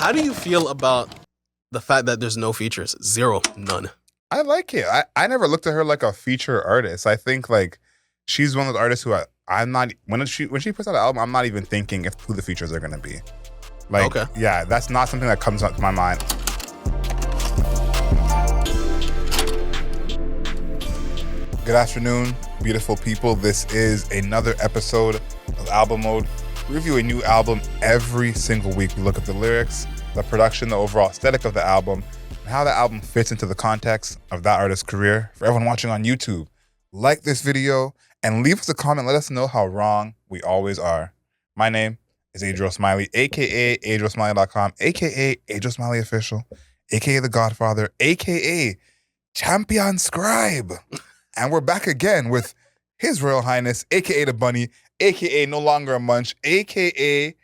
How do you feel about the fact that there's no features? Zero, none. I like it. I never looked at her like a feature artist. I think like she's one of the artists who I'm not when she puts out an album, I'm not even thinking if who the features are gonna be. Like, Okay. yeah, that's not something that comes up to my mind. Good afternoon, beautiful people. This is another episode of Album Mode. We review a new album every single week. We look at the lyrics, the production, the overall aesthetic of the album, and how the album fits into the context of that artist's career. For everyone watching on YouTube, like this video and leave us a comment. Let us know how wrong we always are. My name is Adriel Smiley, aka AdrielSmiley.com, aka Adriel Smiley Official, aka The Godfather, aka Champion Scribe. And we're back again with His Royal Highness, aka The Bunny, aka No Longer a Munch, aka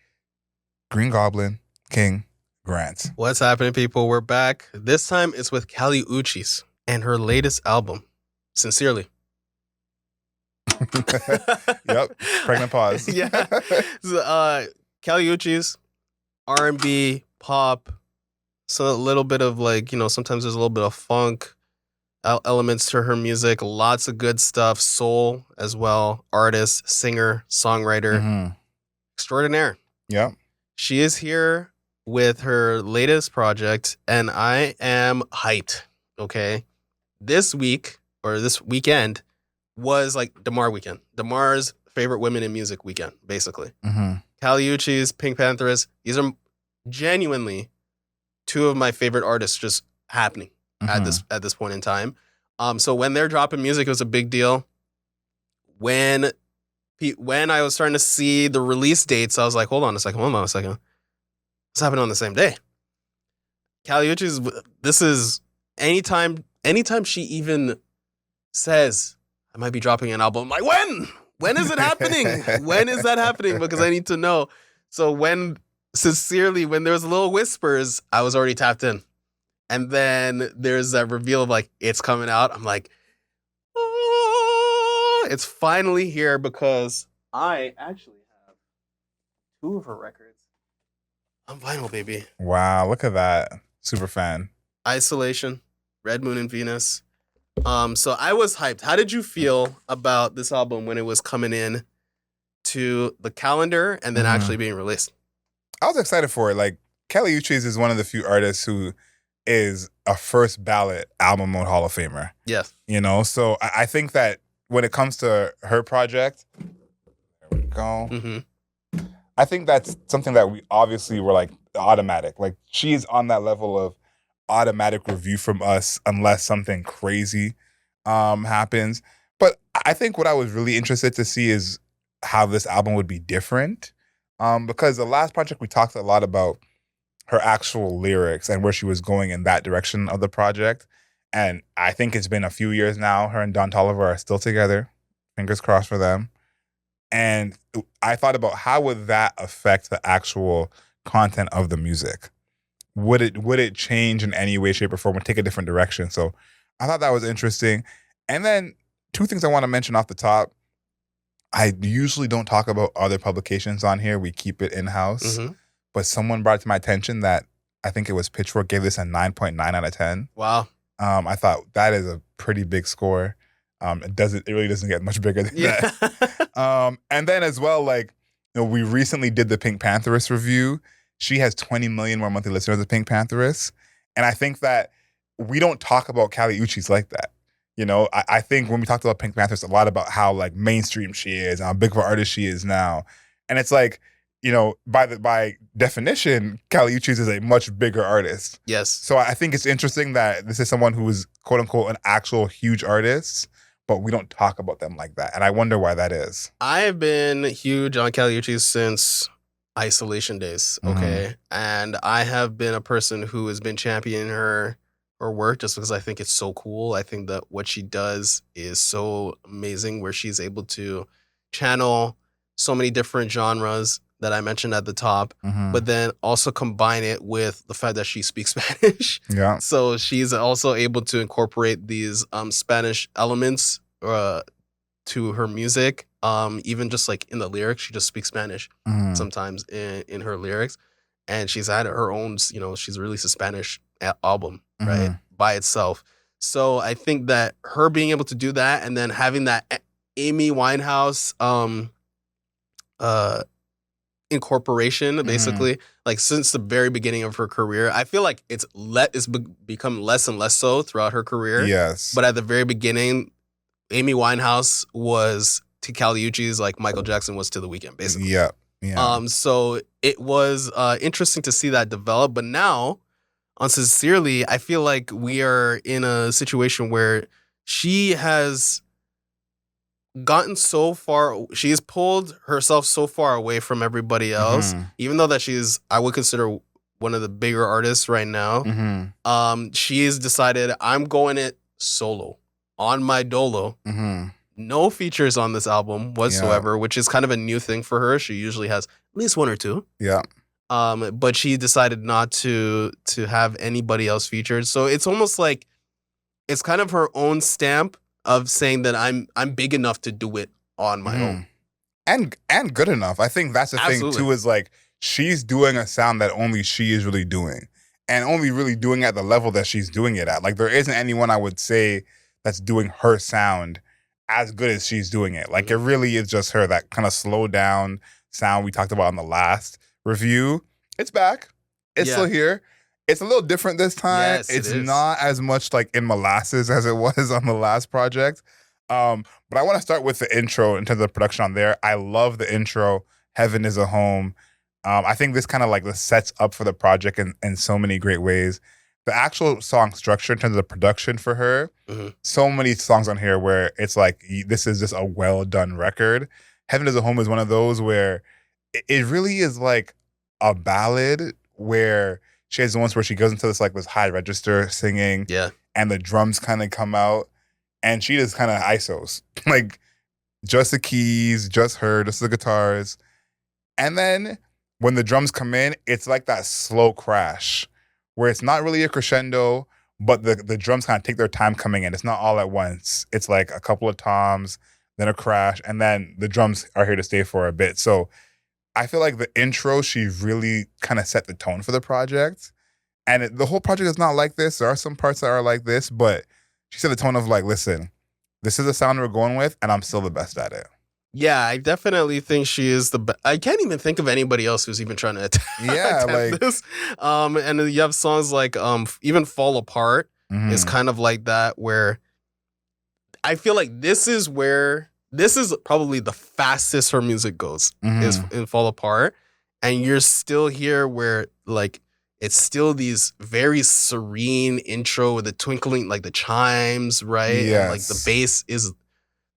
Green Goblin King Grant. What's happening, people? We're back. This time it's with Kali Uchis and her latest album, Sincerely. Yep, pregnant pause. Yeah. So, Kali Uchis, R&B, pop, so a little bit of like, sometimes there's a little bit of funk elements to her music, lots of good stuff, soul as well, artist, singer, songwriter, extraordinaire. Yep. She is here with her latest project, and I am hyped, okay? This week, or this weekend, was like Demar weekend. Demar's favorite women in music weekend, basically. Kali Uchis, Pink Panthers, these are genuinely two of my favorite artists just happening at this point in time. So when they're dropping music, it was a big deal. When I was starting to see the release dates, I was like, hold on a second. It's happening on the same day. Kali Uchis, this is anytime she even says, I might be dropping an album, I'm like, when? When is it happening? When is that happening? Because I need to know. So when there's little whispers, I was already tapped in. And then there's that reveal of like, it's coming out. I'm like, oh, it's finally here because I actually have two of her records on vinyl, baby. Wow, look at that. Super fan. Isolation, Red Moon and Venus. So I was hyped. How did you feel about this album when it was coming in to the calendar and then actually being released? I was excited for it. Like, Kali Uchis is one of the few artists who is a first ballot Album Mode Hall of Famer. Yes. So I think that when it comes to her project, there we go. I think that's something that we obviously were like automatic. Like, she's on that level of automatic review from us unless something crazy happens. But I think what I was really interested to see is how this album would be different. Because the last project we talked a lot about her actual lyrics and where she was going in that direction of the project. And I think it's been a few years now. Her and Don Toliver are still together. Fingers crossed for them. And I thought about how would that affect the actual content of the music? Would it change in any way, shape, or form, or take a different direction? So I thought that was interesting. And then two things I want to mention off the top. I usually don't talk about other publications on here. We keep it in-house. But someone brought it to my attention that I think it was Pitchfork gave this a 9.9 out of 10. Wow. I thought that is a pretty big score. It really doesn't get much bigger than that. And then as well, like, we recently did the Pink Pantheress review. She has 20 million more monthly listeners than Pink Pantheress. And I think that we don't talk about Kali Uchis like that. I think when we talked about Pink Pantheress a lot about how like mainstream she is and how big of an artist she is now. And it's like, by definition, Kali Uchis is a much bigger artist. Yes. So I think it's interesting that this is someone who is quote unquote an actual huge artist, but we don't talk about them like that. And I wonder why that is. I have been huge on Kali Uchis since Isolation days. Okay. And I have been a person who has been championing her work just because I think it's so cool. I think that what she does is so amazing, where she's able to channel so many different genres that I mentioned at the top, but then also combine it with the fact that she speaks Spanish. Yeah. So she's also able to incorporate these Spanish elements to her music. Even just like in the lyrics, she just speaks Spanish sometimes in her lyrics. and she's had her own, she's released a Spanish album, right, Mhm. by itself. So I think that her being able to do that and then having that Amy Winehouse incorporation, basically, like since the very beginning of her career, I feel like it's become less and less so throughout her career. Yes. But at the very beginning, Amy Winehouse was to Kali Uchis like Michael Jackson was to The Weeknd, basically. Yeah. Yeah. So it was interesting to see that develop. But now, on Sincerely, I feel like we are in a situation where she has gotten so far, she has pulled herself so far away from everybody else, even though that she's, I would consider one of the bigger artists right now. She has decided, I'm going it solo on my dolo. No features on this album whatsoever, which is kind of a new thing for her. She usually has at least one or two. Yeah. But she decided not to have anybody else featured. So it's almost like it's kind of her own stamp of saying that I'm big enough to do it on my own. And good enough. I think that's the thing too, is like she's doing a sound that only she is really doing. And only really doing it at the level that she's doing it at. Like there isn't anyone I would say that's doing her sound as good as she's doing it. Like it really is just her, that kind of slow down sound we talked about in the last review. It's back. It's still here. It's a little different this time. Yes, it's it is. not as much like in molasses as it was on the last project. But I want to start with the intro in terms of production on there. I love the intro. Heaven is a Home. I think this kind of like sets up for the project in so many great ways. The actual song structure in terms of the production for her, so many songs on here where it's like, this is just a well done record. Heaven is a Home is one of those where it really is like a ballad where she has the ones where she goes into this high register singing, and the drums kind of come out, and she just kind of ISOs, like just the keys, just her, just the guitars, and then when the drums come in, it's like that slow crash where it's not really a crescendo, but the drums kind of take their time coming in. It's not all at once. It's like a couple of toms, then a crash, and then the drums are here to stay for a bit. So I feel like the intro, she really kind of set the tone for the project. And the whole project is not like this. There are some parts that are like this, but she set the tone of like, listen, this is the sound we're going with, and I'm still the best at it. Yeah, I definitely think she is the best. I can't even think of anybody else who's even trying to attempt this. And you have songs like even Fall Apart is kind of like that, where I feel like this is probably the fastest her music goes, is in Fall Apart. And you're still here where like it's still these very serene intro with the twinkling, like the chimes, right? Yes. And like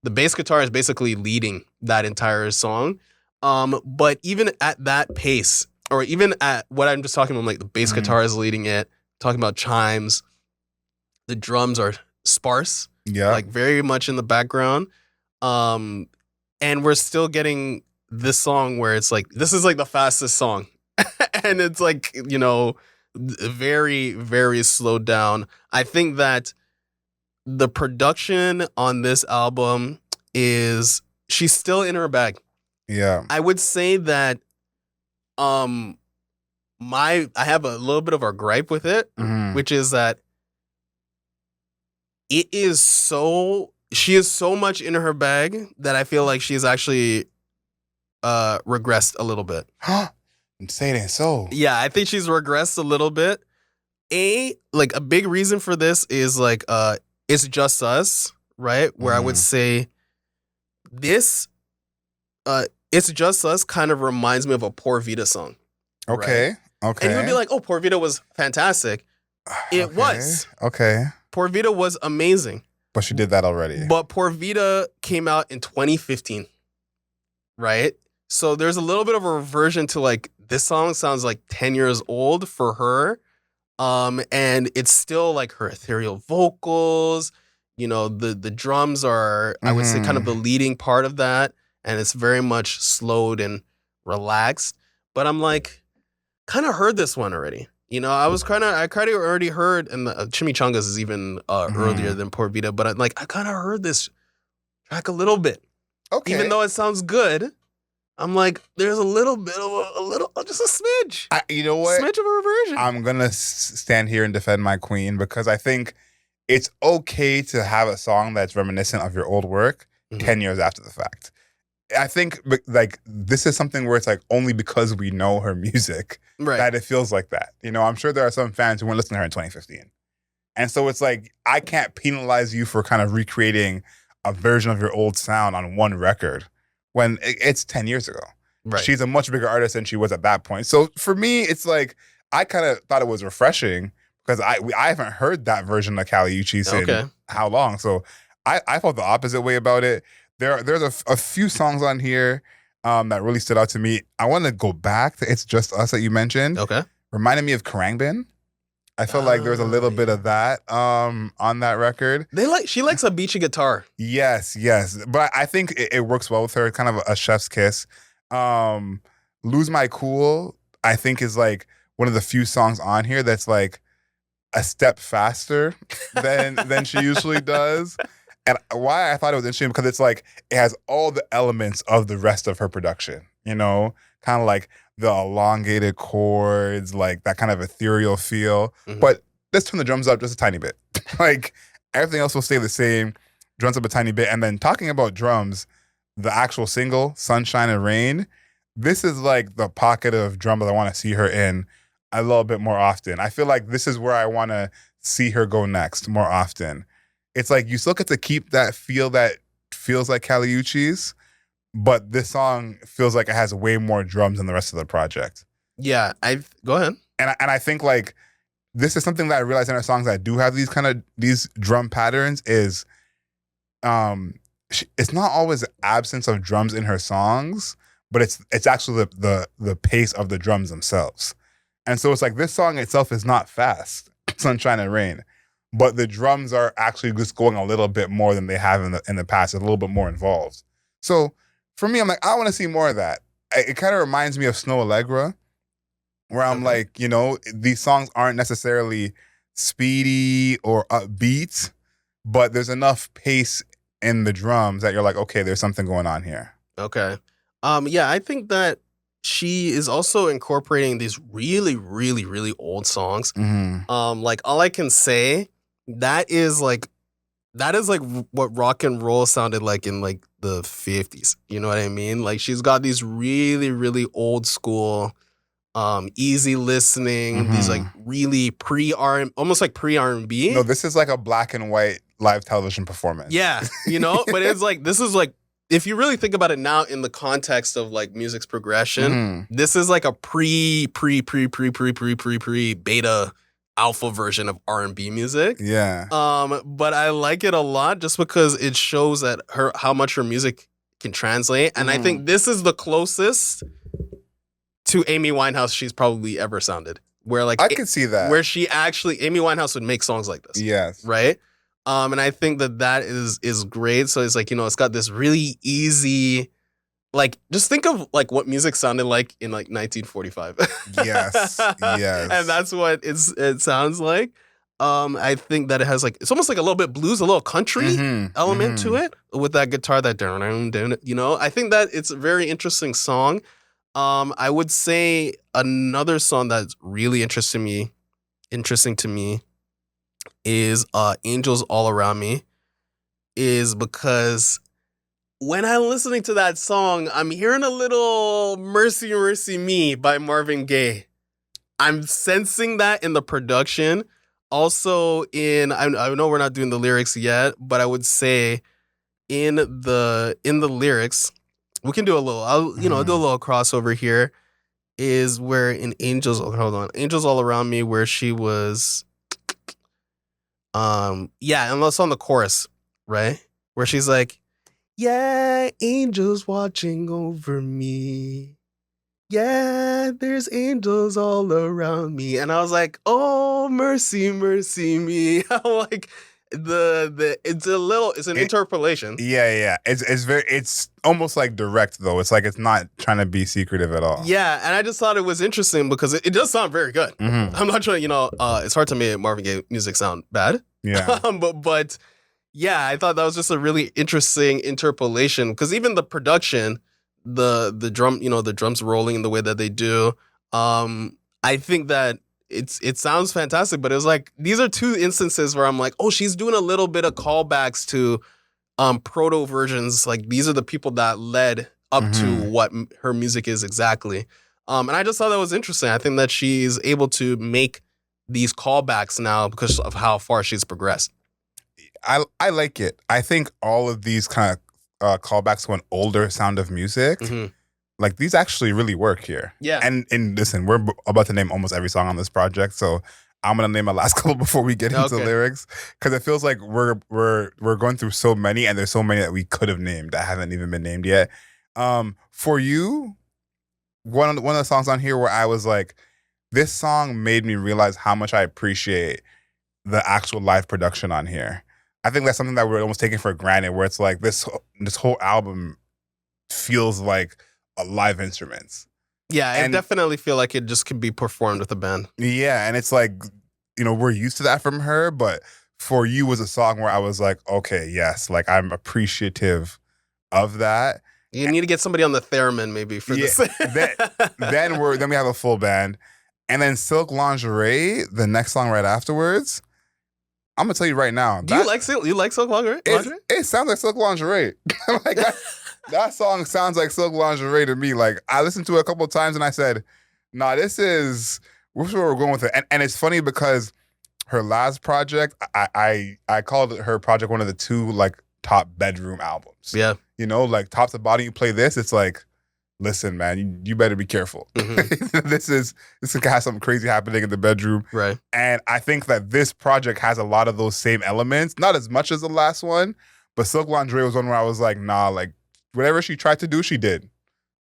the bass guitar is basically leading that entire song. But even at that pace, or even at what I'm just talking about, like the bass guitar is leading it, talking about chimes, the drums are sparse, like very much in the background. And we're still getting this song where it's like, this is like the fastest song. And it's like, very, very slowed down. I think that the production on this album she's still in her bag. Yeah. I would say that I have a little bit of a gripe with it, which is that she is so much in her bag that I feel like she's actually regressed a little bit. Say it ain't so. Yeah, I think she's regressed a little bit. A big reason for this is like It's Just Us, right? Where I would say this It's Just Us kind of reminds me of a Por Vida song. Okay. Right? Okay. And you would be like, oh, Por Vida was fantastic. It was. Okay. Por Vida was amazing. But she did that already. But Por Vida came out in 2015, right? So there's a little bit of a reversion to like, this song sounds like 10 years old for her. And it's still like her ethereal vocals, the drums are, I would say, kind of the leading part of that. And it's very much slowed and relaxed. But I'm like, kind of heard this one already. I kind of already heard, and the Chimichangas is even earlier than Por Vida, but I kind of heard this track a little bit. Okay. Even though it sounds good, I'm like, there's a little bit of just a smidge. You know what? Smidge of a reversion. I'm going to stand here and defend my queen because I think it's okay to have a song that's reminiscent of your old work 10 years after the fact. I think like this is something where it's like only because we know her music that it feels like that. You know, I'm sure there are some fans who weren't listening to her in 2015. And so it's like, I can't penalize you for kind of recreating a version of your old sound on one record when it's 10 years ago. Right. She's a much bigger artist than she was at that point. So for me, it's like, I kind of thought it was refreshing because I haven't heard that version of Kali Uchis in how long. So I felt the opposite way about it. There's a few songs on here that really stood out to me. I want to go back to It's Just Us that you mentioned. Okay. Reminded me of Karangbin. I feel like there's a little bit of that on that record. She likes a beachy guitar. Yes. But I think it works well with her. It's kind of a chef's kiss. Lose My Cool, I think, is like one of the few songs on here that's like a step faster than she usually does. And why I thought it was interesting because it's like it has all the elements of the rest of her production, you know, kind of like the elongated chords, like that kind of ethereal feel. But let's turn the drums up just a tiny bit. Like everything else will stay the same. Drums up a tiny bit. And then talking about drums, the actual single, Sunshine and Rain, this is like the pocket of drum that I want to see her in a little bit more often. I feel like this is where I want to see her go next more often. It's like you still get to keep that feel that feels like Kali Uchis, but this song feels like it has way more drums than the rest of the project. Yeah, go ahead. And I think like this is something that I realized in her songs that do have these drum patterns is, it's not always the absence of drums in her songs, but it's actually the pace of the drums themselves. And so it's like this song itself is not fast, Sunshine and Rain, but the drums are actually just going a little bit more than they have in the past, a little bit more involved. So for me, I'm like, I want to see more of that. It kind of reminds me of Snow Allegra, where I'm like, you know, these songs aren't necessarily speedy or upbeat, but there's enough pace in the drums that you're like, okay, there's something going on here. Okay. Yeah, I think that she is also incorporating these really, really, really old songs. Like All I Can Say, that is like what rock and roll sounded like in like the 50s. You know what I mean? Like she's got these really, really old school, easy listening, these like really almost like pre-R&B. No, this is like a black and white live television performance. Yeah, you know, but it's like, this is like, if you really think about it now in the context of like music's progression, this is like a beta alpha version of R&B music. Yeah. But I like it a lot just because it shows that how much her music can translate. And I think this is the closest to Amy Winehouse she's probably ever sounded. Where like I could see that. Where Amy Winehouse would make songs like this. Yes. Right? And I think that is great. So it's like, you know, it's got this really easy, like, just think of like what music sounded like in like 1945. Yes. And that's what it sounds like. I think that it has like, it's almost like a little bit blues, a little country element to it with that guitar, that, you know, I think that it's a very interesting song. I would say another song that's really interesting to me is Angels All Around Me, is because when I'm listening to that song, I'm hearing a little Mercy Mercy Me by Marvin Gaye. I'm sensing that in the production. Also I know we're not doing the lyrics yet, but I would say in the lyrics, we can do a little, I'll do a little crossover here, is where in Angels All Around Me, where she was, and that's on the chorus, right? Where she's like, yeah, angels watching over me. Yeah, there's angels all around me. And I was like, oh, mercy, mercy me. I'm like, it's an interpolation. Yeah. It's almost like direct though. It's like it's not trying to be secretive at all. Yeah, and I just thought it was interesting because it does sound very good. I'm not trying, it's hard to make Marvin Gaye music sound bad. Yeah. but yeah, I thought that was just a really interesting interpolation because even the production, the drum, the drums rolling in the way that they do. I think that it sounds fantastic, but it was like these are two instances where I'm like, oh, she's doing a little bit of callbacks to proto versions. Like these are the people that led up to what her music is exactly. And I just thought that was interesting. I think that she's able to make these callbacks now because of how far she's progressed. I like it. I think all of these kind of callbacks to an older sound of music, like these actually really work here. Yeah. And listen, we're about to name almost every song on this project, so I'm gonna name my last couple before we get into lyrics, because it feels like we're going through so many, and there's so many that we could have named that haven't even been named yet. For you, one of the songs on here where I was like, this song made me realize how much I appreciate the actual live production on here. I think that's something that we're almost taking for granted, where it's like this whole album feels like a live instruments. Yeah, I definitely feel like it just can be performed with a band. Yeah, and it's like, we're used to that from her, but For You was a song where I was like, okay, yes, like I'm appreciative of that. You need to get somebody on the theremin maybe for this. then we have a full band. And then Silk Lingerie, the next song right afterwards, I'm gonna tell you right now. Do you like Silk Lingerie? It sounds like Silk Lingerie. Like that song sounds like Silk Lingerie to me. Like I listened to it a couple of times and I said, "Nah, this is where we're going with it." And it's funny because her last project, I called her project one of the two like top bedroom albums. Yeah, like top to bottom. You play this, it's like, listen, man, you better be careful. This could have something crazy happening in the bedroom. Right. And I think that this project has a lot of those same elements, not as much as the last one, but Silk Lingerie was one where I was like, nah, like whatever she tried to do, she did.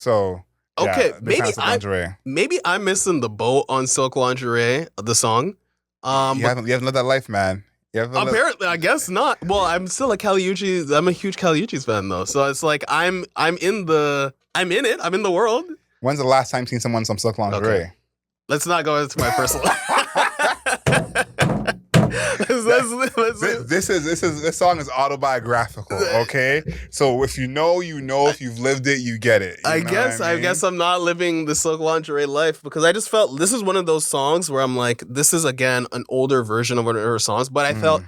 So okay, yeah, maybe I'm missing the boat on Silk Lingerie, the song. You haven't lived that life, man. Apparently, I guess not. Well, I'm still a Kali Uchis. I'm a huge Kali Uchis fan though, so it's like I'm in it. I'm in the world. When's the last time you seen someone in some Silk Lingerie? Okay. Let's not go into my personal. This song is autobiographical. Okay, so if you know, if you've lived it, you get it. I guess I'm not living the Silk Lingerie life because I just felt this is one of those songs where I'm like, this is again an older version of one of her songs, but I felt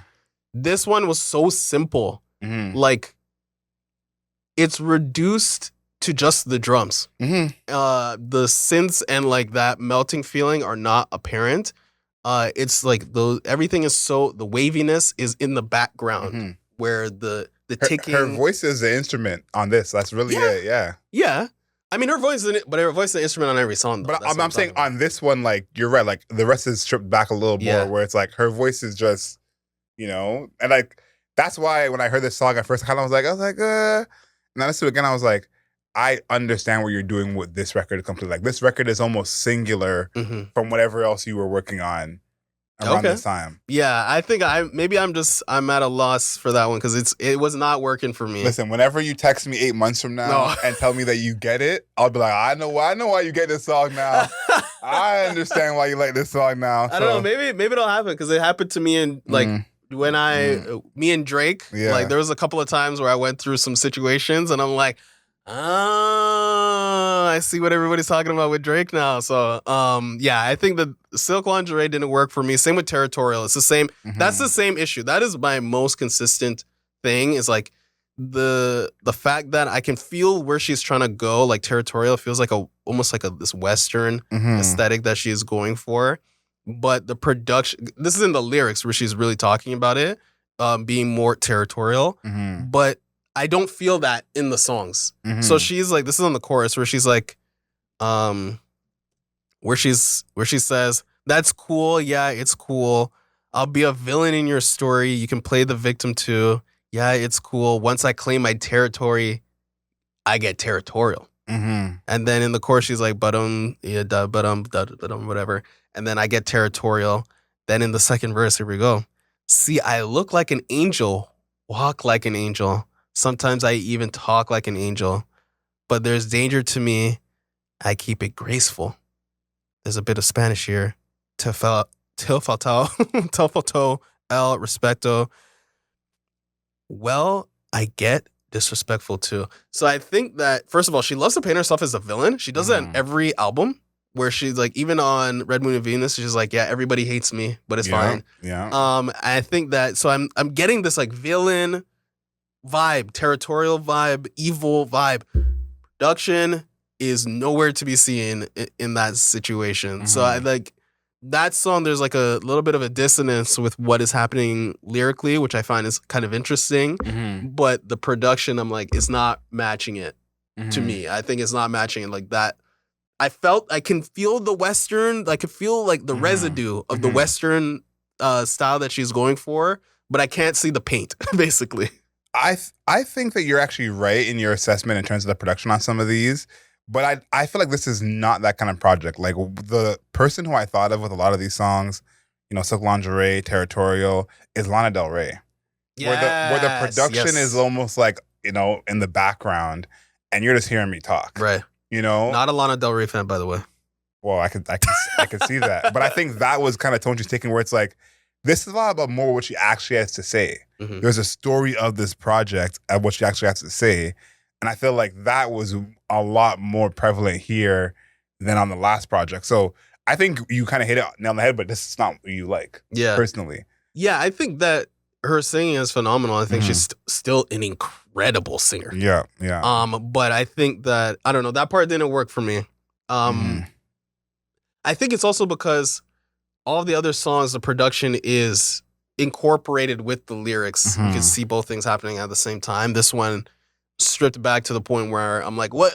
this one was so simple, like it's reduced to just the drums. The synths and like that melting feeling are not apparent. It's like everything is the waviness is in the background where the ticking. Her voice is the instrument on this. That's really it. Yeah. Yeah. I mean, her voice is the instrument on every song. Though. But I'm saying on this one, like you're right. Like the rest is stripped back a little more, where it's like her voice is just, and like that's why when I heard this song at first, I was like, and then I listened to it again. I was like, I understand what you're doing with this record completely. Like this record is almost singular from whatever else you were working on around this time. Yeah, I think I'm at a loss for that one because it was not working for me. Listen, whenever you text me 8 months from now and tell me that you get it, I'll be like, I know why you get this song now. I understand why you like this song now. I don't know, maybe it'll happen because it happened to me in like when me and Drake, like there was a couple of times where I went through some situations and I'm like, I see what everybody's talking about with Drake now. So, I think that Silk Lingerie didn't work for me. Same with Territorial. It's the same. That's the same issue. That is my most consistent thing is like the fact that I can feel where she's trying to go. Like Territorial feels like almost like this Western aesthetic that she's going for. But the production, this is in the lyrics where she's really talking about it, being more territorial. But I don't feel that in the songs. So she's like, this is on the chorus where she's like, where she says, "That's cool. Yeah, it's cool. I'll be a villain in your story. You can play the victim too. Yeah, it's cool. Once I claim my territory, I get territorial." And then in the chorus, she's like, whatever. And then I get territorial. Then in the second verse, here we go. "See, I look like an angel, walk like an angel. Sometimes I even talk like an angel. But there's danger to me. I keep it graceful." There's a bit of Spanish here. Te faltó el respeto. "Well, I get disrespectful too. So I think that, first of all, she loves to paint herself as a villain. She does that in every album, where she's like, even on Red Moon and Venus, she's like, yeah, everybody hates me, but it's fine. Yeah. I think that, so I'm getting this like villain vibe, territorial vibe, evil vibe. Production is nowhere to be seen in that situation. So I like that song. There's like a little bit of a dissonance with what is happening lyrically, which I find is kind of interesting. But the production, I'm like, it's not matching it to me. I think it's not matching it like that. I can feel the Western, I could feel like the residue of the Western style that she's going for, but I can't see the paint, basically. I think that you're actually right in your assessment in terms of the production on some of these, but I feel like this is not that kind of project. Like, the person who I thought of with a lot of these songs, you know, Silk Lingerie, Territorial, is Lana Del Rey. Yes, where the production is almost like, you know, in the background, and you're just hearing me talk. Right. You know? Not a Lana Del Rey fan, by the way. Well, I could see that. But I think that was kind of tone she's taking, where it's like, this is a lot about more what she actually has to say. There's a story of this project and what she actually has to say. And I feel like that was a lot more prevalent here than on the last project. So I think you kind of hit it nail on the head, but this is not what you like, personally. Yeah, I think that her singing is phenomenal. I think she's still an incredible singer. Yeah. But I think that, I don't know, that part didn't work for me. I think it's also because all the other songs, the production is incorporated with the lyrics. You can see both things happening at the same time. This one stripped back to the point where I'm like, what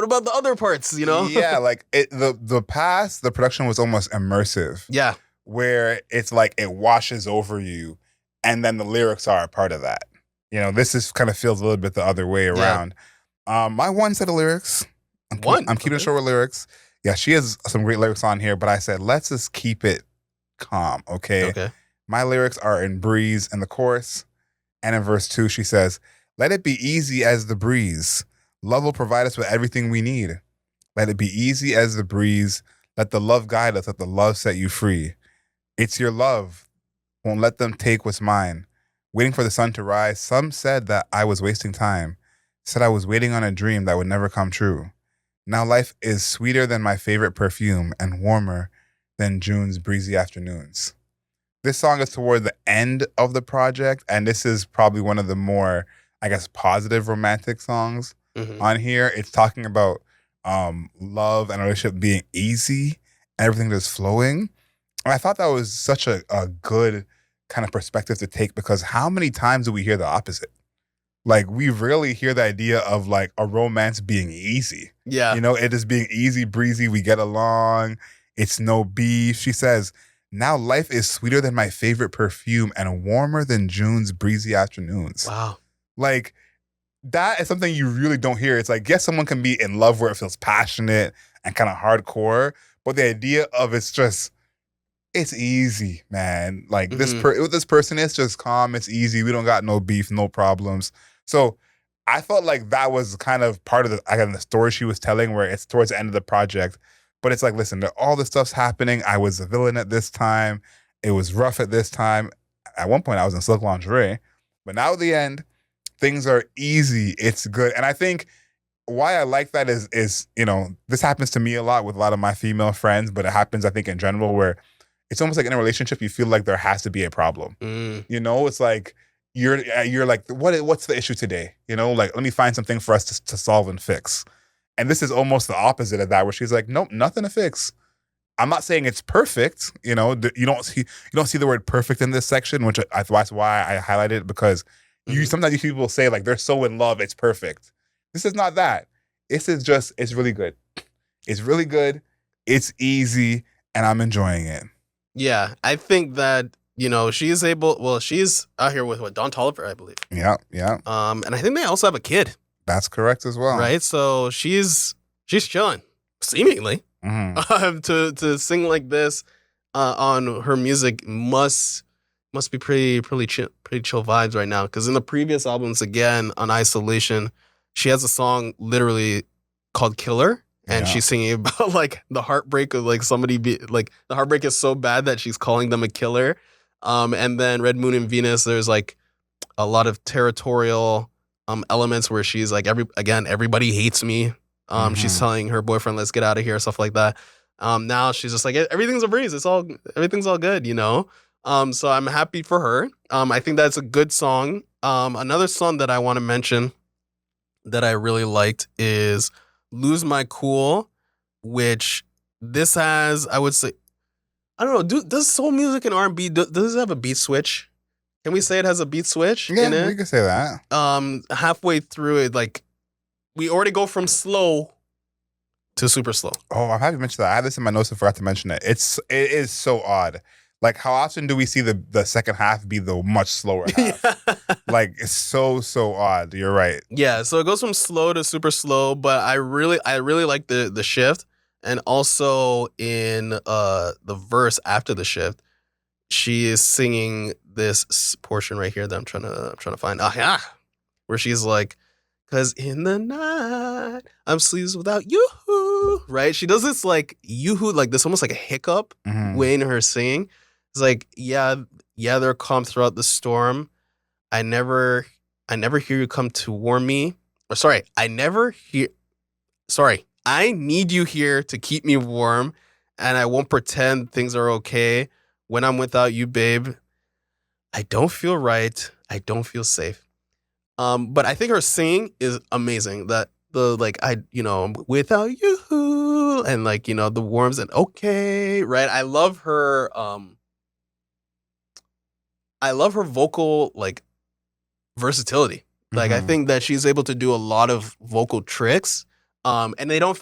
about the other parts, you know? Yeah, like the production was almost immersive. Yeah. Where it's like it washes over you, and then the lyrics are a part of that. You know, this is kind of feels a little bit the other way around. My one set of lyrics, I'm keeping it short with lyrics. Yeah, she has some great lyrics on here, but I said, let's just keep it calm, okay? My lyrics are in Breeze in the chorus, and in verse 2, she says, let it be easy as the breeze. Love will provide us with everything we need. Let it be easy as the breeze. Let the love guide us. Let the love set you free. It's your love. Won't let them take what's mine. Waiting for the sun to rise. Some said that I was wasting time. Said I was waiting on a dream that would never come true. Now life is sweeter than my favorite perfume and warmer than June's breezy afternoons. This song is toward the end of the project, and this is probably one of the more, I guess, positive romantic songs on here. It's talking about love and a relationship being easy and everything just flowing. And I thought that was such a good kind of perspective to take, because how many times do we hear the opposite? Like, we rarely hear the idea of like a romance being easy. Yeah. You know, it is being easy breezy. We get along. It's no beef. She says, now life is sweeter than my favorite perfume and warmer than June's breezy afternoons. Wow. Like, that is something you really don't hear. It's like, yes, someone can be in love where it feels passionate and kind of hardcore, but the idea of it's easy, man. Like, this person is just calm. It's easy. We don't got no beef, no problems. So I felt like that was kind of part of the story she was telling, where it's towards the end of the project. But it's like, listen, all this stuff's happening. I was a villain at this time. It was rough at this time. At one point, I was in Silk Lingerie. But now at the end, things are easy. It's good. And I think why I like that is, you know, this happens to me a lot with a lot of my female friends, but it happens, I think, in general, where it's almost like in a relationship, you feel like there has to be a problem. You know, it's like, you're like, what's the issue today? You know, like, let me find something for us to solve and fix. And this is almost the opposite of that, where she's like, nope, nothing to fix. I'm not saying it's perfect. You know, you don't see the word perfect in this section, which that's why I highlighted it, because sometimes people say like they're so in love, it's perfect. This is not that. This is just, it's really good. It's really good. It's easy, and I'm enjoying it. Yeah, I think that, you know, she's out here with Don Toliver, I believe. Yeah. And I think they also have a kid. That's correct as well. Right? So she's chilling, seemingly. To sing like this on her music must be pretty chill vibes right now. Because in the previous albums, again, on Isolation, she has a song literally called Killer. And she's singing about like the heartbreak of like somebody the heartbreak is so bad that she's calling them a killer. And then Red Moon and Venus, there's like a lot of territorial elements where she's like everybody hates me. She's telling her boyfriend, let's get out of here, stuff like that. Now she's just like, everything's a breeze. Everything's all good, you know? So I'm happy for her. I think that's a good song. Another song that I want to mention that I really liked is Lose My Cool, which this has, I would say, I don't know, does soul music and R&B, does it have a beat switch? Can we say it has a beat switch in it? Yeah, we can say that. Halfway through it, like, we already go from slow to super slow. Oh, I'm happy to mention that. I had this in my notes and forgot to mention it. It is so odd. Like, how often do we see the second half be the much slower half? Like, it's so odd. You're right. Yeah, so it goes from slow to super slow, but I really like the shift. And also in the verse after the shift, she is singing this portion right here that I'm trying to find. Where she's like, "'Cause in the night I'm sleeves without you," right? She does this like yoo-hoo, like this almost like a hiccup way in her singing. It's like, yeah, they're calm throughout the storm. I never hear you come to warm me. Or sorry, I need you here to keep me warm, and I won't pretend things are okay when I'm without you, babe. I don't feel right. I don't feel safe. But I think her singing is amazing. That the like without you, and like, you know, the warms and okay, right? I love her vocal like versatility. Like, I think that she's able to do a lot of vocal tricks. And they don't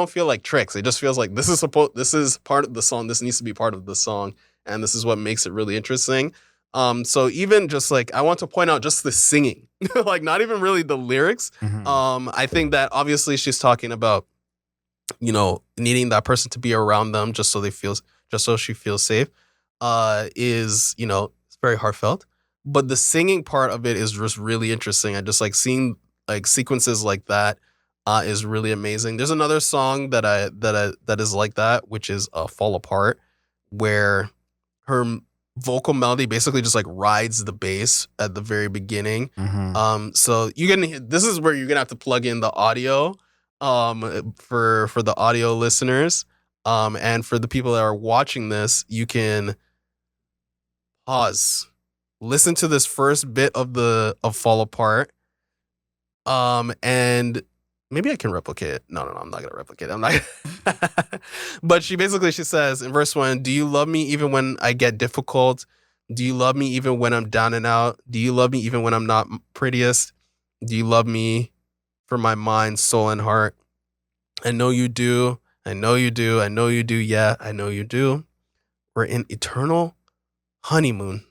feel like tricks. It just feels like this is part of the song. This needs to be part of the song, and this is what makes it really interesting. So even just like, I want to point out just the singing, like not even really the lyrics. I think that obviously she's talking about, you know, needing that person to be around them just so she feels safe. Is, you know, it's very heartfelt. But the singing part of it is just really interesting. I just like seeing like sequences like that is really amazing. There's another song that is like that, which is "Fall Apart," where her vocal melody basically just like rides the bass at the very beginning. So this is where you're gonna have to plug in the audio for the audio listeners, and for the people that are watching this, you can pause, listen to this first bit of "Fall Apart," and maybe I can replicate it. No, I'm not gonna replicate it. I'm not. But she says in verse 1, "Do you love me even when I get difficult? Do you love me even when I'm down and out? Do you love me even when I'm not prettiest? Do you love me for my mind, soul, and heart? I know you do. I know you do. I know you do. Yeah, I know you do. We're in eternal honeymoon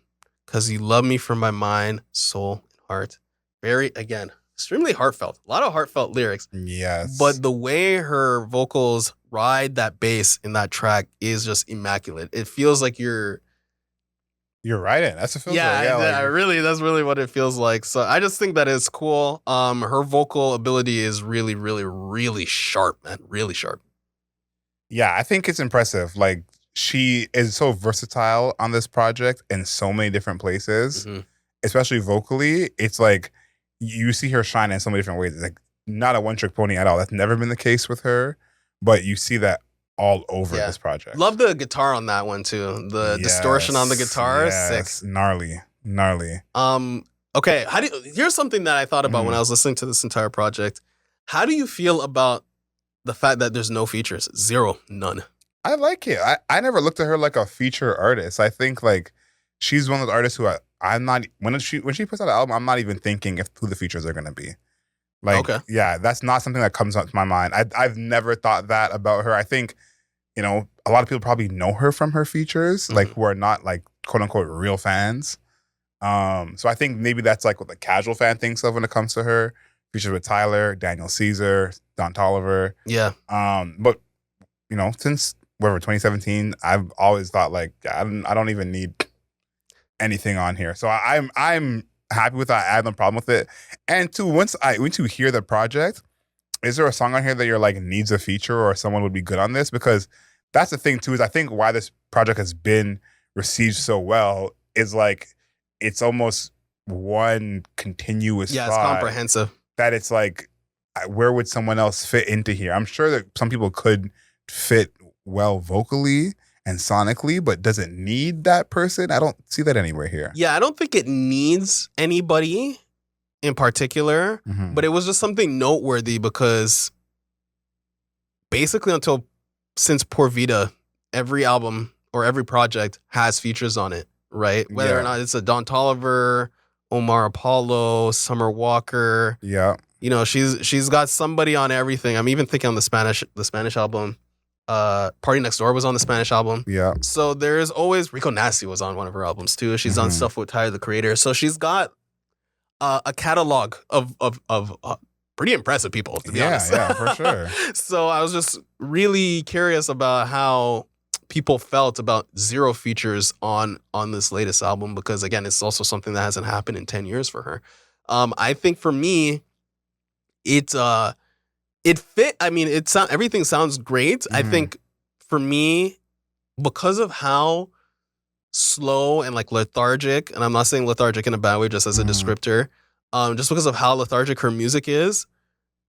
because you love me for my mind, soul, and heart." Very, again, extremely heartfelt. A lot of heartfelt lyrics. Yes. But the way her vocals ride that bass in that track is just immaculate. It feels like you're right. That's what it feels like. That's really what it feels like. So I just think that is cool. Her vocal ability is really, really, really sharp, man. Really sharp. Yeah, I think it's impressive. Like, she is so versatile on this project in so many different places, especially vocally. It's like you see her shine in so many different ways. It's like not a one-trick pony at all. That's never been the case with her, but you see that all over this project. Love the guitar on that one too. The distortion on the guitar, sick. Gnarly. Okay, here's something that I thought about when I was listening to this entire project. How do you feel about the fact that there's no features? Zero, none. I like it. I never looked at her like a feature artist. I think like she's one of those artists who I'm not, when she puts out an album, I'm not even thinking who the features are going to be. Like, yeah, that's not something that comes up to my mind. I've never thought that about her. I think, you know, a lot of people probably know her from her features, like who are not like quote unquote real fans. So I think maybe that's like what the casual fan thinks of when it comes to her. Features with Tyler, Daniel Caesar, Don Toliver. Yeah. But you know, since 2017, I've always thought like I don't even need anything on here. So I'm happy with that. I have no problem with it. And two, once you hear the project, is there a song on here that you're like needs a feature or someone would be good on this? Because that's the thing too, is I think why this project has been received so well is like it's almost one continuous Yeah, it's thought comprehensive. that it's like, where would someone else fit into here? I'm sure that some people could fit well vocally and sonically, but does it need that person? I don't see that anywhere here. Yeah, I don't think it needs anybody in particular, Mhm. but it was just something noteworthy because basically since Por Vida, every album or every project has features on it, right? Whether or Yeah. not it's a Don Toliver, Omar Apollo, Summer Walker. Yeah. You know, she's got somebody on everything. I'm even thinking on the Spanish album. Party Next Door was on the Spanish album. Yeah. So there's always Rico Nasty was on one of her albums too. She's on Mhm. stuff with Tyler the Creator. So she's got a catalog of pretty impressive people, to be honest. Yeah, for sure. So I was just really curious about how people felt about zero features on this latest album, because again, it's also something that hasn't happened in 10 years for her. I think for me, it fit. I mean, everything sounds great. I Mhm. think for me, because of how slow and like lethargic, and I'm not saying lethargic in a bad way, just as a Mhm. descriptor, just because of how lethargic her music is,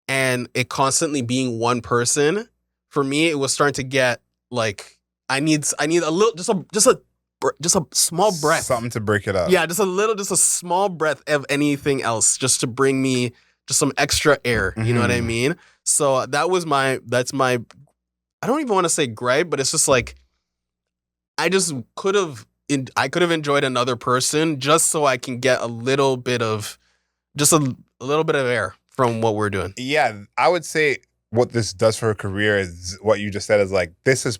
and it constantly being one person, for me, it was starting to get like I need a little, just a small breath, Something to break it up. yeah, just a small breath of anything else, just to bring me just some extra air. You know what I Mhm. mean? So that's my. I don't even want to say gripe, but it's just like I could have enjoyed another person just so I can get a little bit of air from what we're doing. Yeah, I would say what this does for her career is what you just said is like,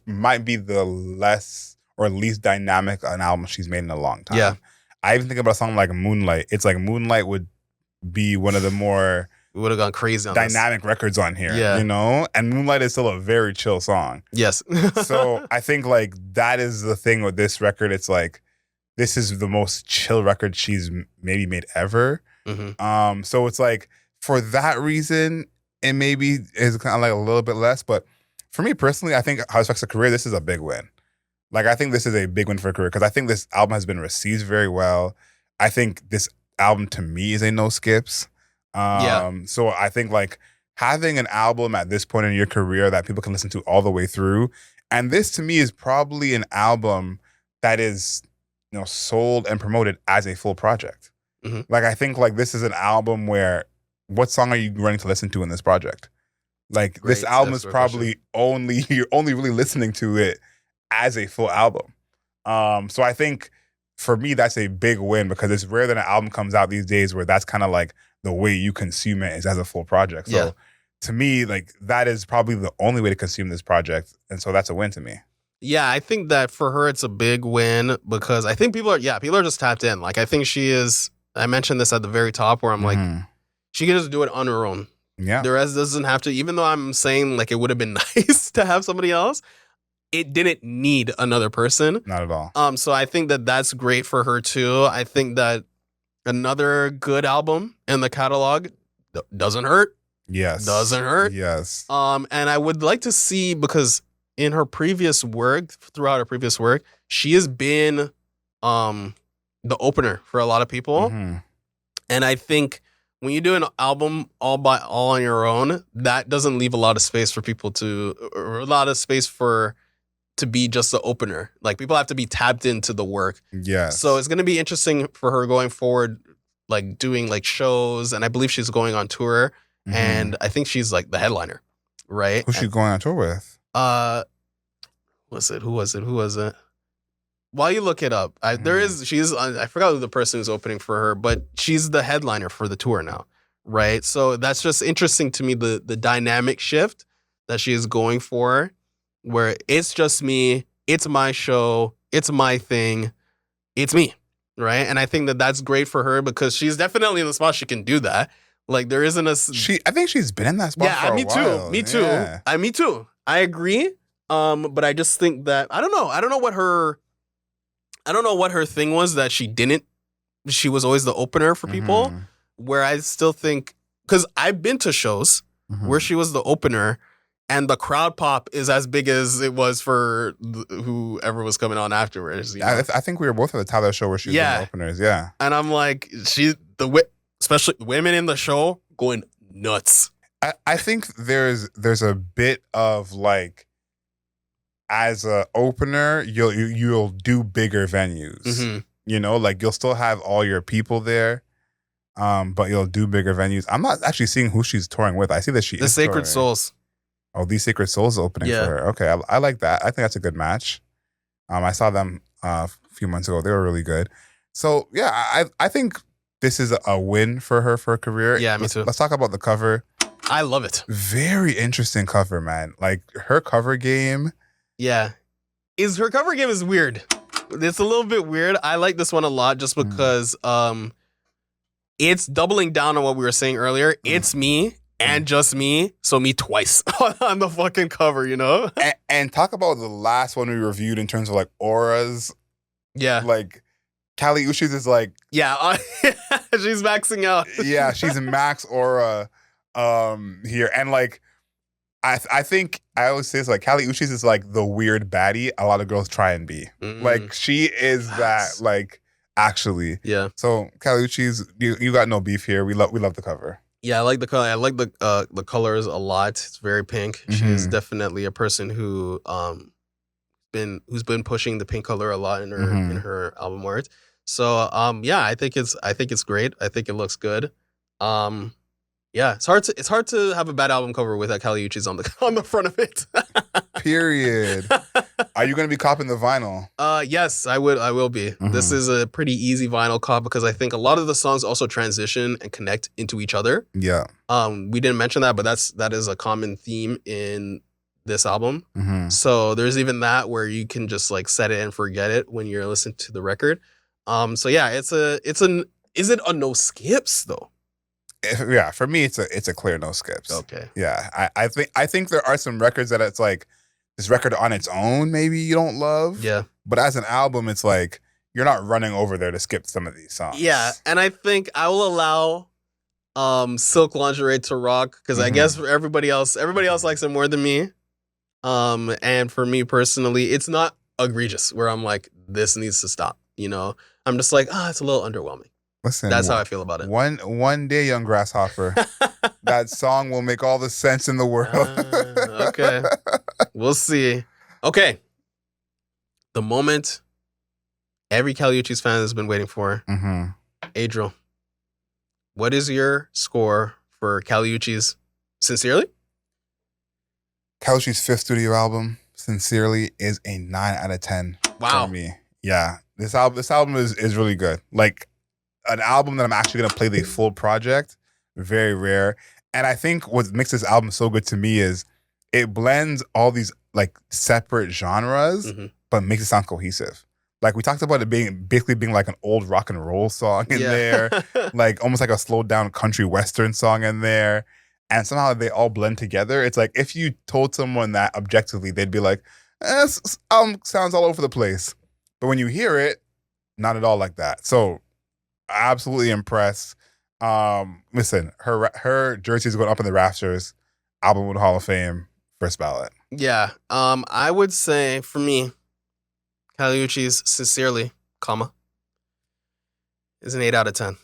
might be the less or least dynamic an album she's made in a long time. Yeah. I even think about a song like Moonlight. It's like Moonlight would be one of the more We would have gone crazy on dynamic records on here, Yeah. you know? And Moonlight is still a very chill song. This. Yes. So I think like that is the thing with this record. It's like, this is the most chill record she's maybe made ever. Mhm. So it's like, for that reason, it maybe is kind of like a little bit less. But for me personally, I think how it affects her career, this is a big win. Like, I think this is a big win for her career because I think this album has been received very well. I think this album to me is a no skips. So I think like having an album at this point in your career that people can listen to all the way through, and this to me is probably an album that is, sold and promoted as a full project. Mhm. Like, I think like this is an album where, what song are you running to listen to in this project? Like, this Great, album that's is a great probably you're only really listening to it as a full album. So I think for me, that's a big win because it's rare that an album comes out these days where that's kind of like the way you consume it is as a full project. So Yeah. to me, like, that is probably the only way to consume this project. And so that's a win to me. Yeah, I think that for her it's a big win because I think people are just tapped in. Like, I think she is. I mentioned this at the very top where I'm like, Mhm. she can just do it on her own. Yeah. The rest doesn't have to. Even though I'm saying like it would have been nice to have somebody else, it didn't need another person. Not at all. So I think that that's great for her too. I think that another good album in the catalog doesn't hurt. Yes. Doesn't hurt. Yes. And I would like to see, because in her previous work, throughout her previous work, she has been the opener for a lot of people. Mhm. And I think when you do an album all on your own, that doesn't leave a lot of space for people to be just the opener. Like, people have to be tapped into the work. Yes. So it's going to be interesting for her going forward, like doing like shows. And I believe she's going on tour. Mhm. And I think she's like the headliner, right? Who's she going on tour with? Who was it? While you look it up, I forgot who the person who's opening for her, but she's the headliner for the tour now, right? So that's just interesting to me, the dynamic shift that she is going for, where it's just me, it's my show, it's my thing, it's me, right? And I think that that's great for her because she's definitely in the spot she can do that. Like, there isn't a I think she's been in that spot for a while. Me too. Yeah. Me too. I agree. But I just think that I don't know what her thing was that she was always the opener for people, Mhm. where I still think, because I've been to shows Mhm. where she was the opener and the crowd pop is as big as it was for whoever was coming on afterwards. You know? I think we were both at the Tyler show where she was doing the openers. Yeah, and I'm like, especially women in the show going nuts. I think there's a bit of like, as a opener, you'll do bigger venues. Mm-hmm. You know, like you'll still have all your people there, but you'll do bigger venues. I'm not actually seeing who she's touring with. I see that The Sacred touring. Souls. Oh, These Sacred Souls opening for her. Okay, I like that. I think that's a good match. I saw them a few months ago. They were really good. So yeah, I think this is a win for her for her career. Yeah, me too. Let's talk about the cover. I love it. Very interesting cover, man. Like her cover game. Yeah, her cover game is weird. It's a little bit weird. I like this one a lot just because it's doubling down on what we were saying earlier. It's me and just me, so me twice on the fucking cover, you know? And talk about the last one we reviewed in terms of like auras. Yeah. Like Kali Uchis is like... Yeah, she's maxing out. Yeah, she's a max aura here. And like, I think I always say this, like Kali Uchis is like the weird baddie a lot of girls try and be. Like she is that, like, actually. Yeah. So Kali Uchis, you got no beef here. We love the cover. Yeah, I like the color. I like the colors a lot. It's very pink. She's definitely a person who's been pushing the pink color a lot in her album art. So yeah, I think it's great. I think it looks good. Yeah, it's hard to have a bad album cover with that Kali Uchis on the front of it. Period. Are you going to be copping the vinyl? Yes, I will be. This is a pretty easy vinyl cop because I think a lot of the songs also transition and connect into each other. Yeah. We didn't mention that, but that is a common theme in this album. So there's even that where you can just like set it and forget it when you're listening to the record. So yeah, is it a no skips though? Yeah, for me, it's a clear no skips. Okay. Yeah, I think there are some records that it's like this record on its own maybe you don't love. Yeah. But as an album, it's like you're not running over there to skip some of these songs. Yeah, and I think I will allow Silk Lingerie to rock because I guess for everybody else likes it more than me. And for me personally, it's not egregious where I'm like, this needs to stop. You know, I'm just like, it's a little underwhelming. Listen, that's how I feel about it. One day, young grasshopper, that song will make all the sense in the world. Okay, we'll see. Okay, the moment every Kali Uchis fan has been waiting for. Adriel, what is your score for Kali Uchis? Sincerely, Kali Uchis' 5th studio album, Sincerely, is a 9 out of 10 wow. for me. Yeah, this album is really good. Like, an album that I'm actually going to play the full project, very rare. And I think what makes this album so good to me is it blends all these like separate genres, but makes it sound cohesive. Like we talked about it basically being like an old rock and roll song in there, like almost like a slowed down country western song in there. And somehow they all blend together. It's like if you told someone that objectively, they'd be like, this album sounds all over the place. But when you hear it, not at all like that. So absolutely impressed. Listen, her jersey is going up in the rafters. Album with Hall of Fame, first ballot. Yeah. I would say for me, Kali Uchis Sincerely, is an 8 out of 10.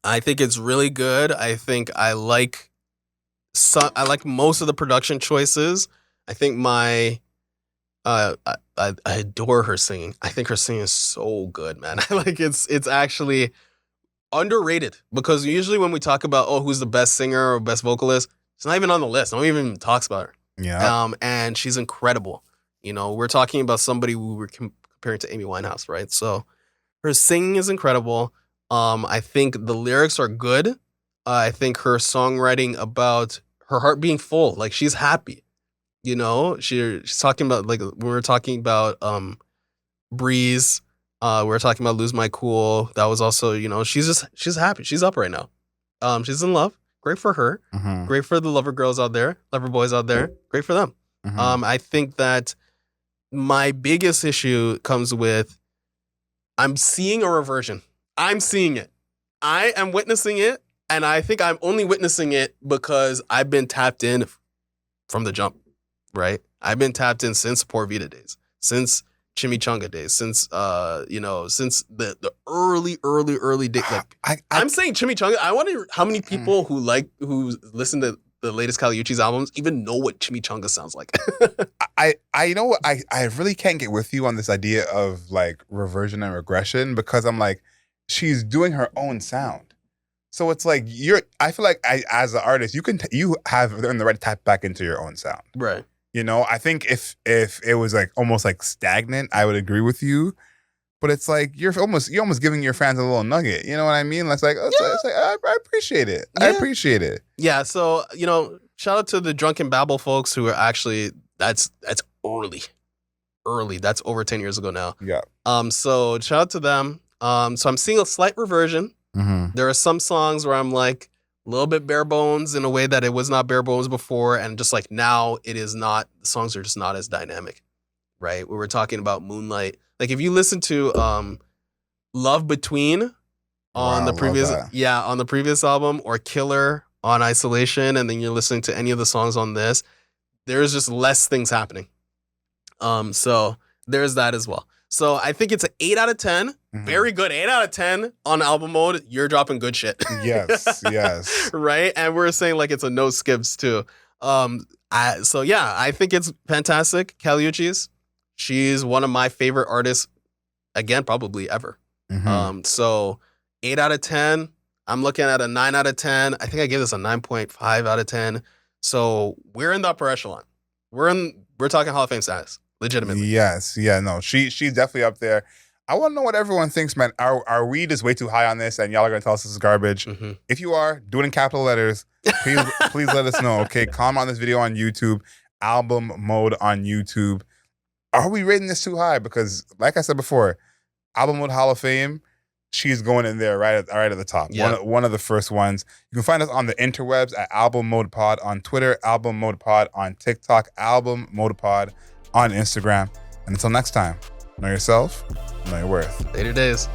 I think it's really good. I think I like most of the production choices. I think I adore her singing. I think her singing is so good, man. It's actually underrated because usually when we talk about who's the best singer or best vocalist, it's not even on the list. No one even talks about her. Yeah. And she's incredible. You know, we're talking about somebody who we're comparing to Amy Winehouse, right? So her singing is incredible. I think the lyrics are good. I think her songwriting about her heart being full, like she's happy. You know, she's talking about, like, we were talking about Breeze. We were talking about Lose My Cool. That was also, you know, she's happy. She's up right now. She's in love. Great for her. Great for the lover girls out there, lover boys out there. Great for them. I think that my biggest issue comes with I'm seeing a reversion. I'm seeing it. I am witnessing it. And I think I'm only witnessing it because I've been tapped in from the jump, right? I've been tapped in since Poor Vita days, since Chimichanga days, since since the early days. Like I'm saying Chimichanga. I wonder how many people who listen to the latest Kali Uchis albums even know what Chimichanga sounds like. You know what, I really can't get with you on this idea of like reversion and regression, because I'm like, she's doing her own sound. So it's like I feel like as an artist, you have earned the right to tap back into your own sound. Right. You know, I think if it was like almost like stagnant, I would agree with you. But it's like you're almost giving your fans a little nugget. You know what I mean? It's like I appreciate it. Yeah. I appreciate it. Yeah. So shout out to the Drunken Babble folks who are actually that's early. That's over 10 years ago now. Yeah. So shout out to them. So I'm seeing a slight reversion. Mm-hmm. There are some songs where I'm like a little bit bare bones in a way that it was not bare bones before, and just like now it is not. The songs are just not as dynamic, right? We were talking about Moonlight. Like if you listen to Love Between on the previous album, or Killer on Isolation, and then you're listening to any of the songs on this, there's just less things happening. So there's that as well. So I think it's an 8 out of 10. Mm-hmm. Very good. 8 out of 10 on album mode. You're dropping good shit. Yes. Right? And we're saying like it's a no skips too. I think it's fantastic. Kali Uchis, she's one of my favorite artists, again, probably ever. Mm-hmm. So 8 out of 10. I'm looking at a 9 out of 10. I think I gave this a 9.5 out of 10. So we're in the upper echelon. We're talking Hall of Fame status. Legitimately. Yes. Yeah, no. She's definitely up there. I want to know what everyone thinks, man. Are we just way too high on this and y'all are going to tell us this is garbage? Mm-hmm. If you are, do it in capital letters. Please let us know, okay? Comment on this video on YouTube. Album mode on YouTube. Are we rating this too high? Because like I said before, album mode Hall of Fame, she's going in there right at the top. Yeah. One of the first ones. You can find us on the interwebs at Album Mode Pod on Twitter, Album Mode Pod on TikTok, Album Mode Pod on Instagram. And until next time, know yourself, know your worth. Later days.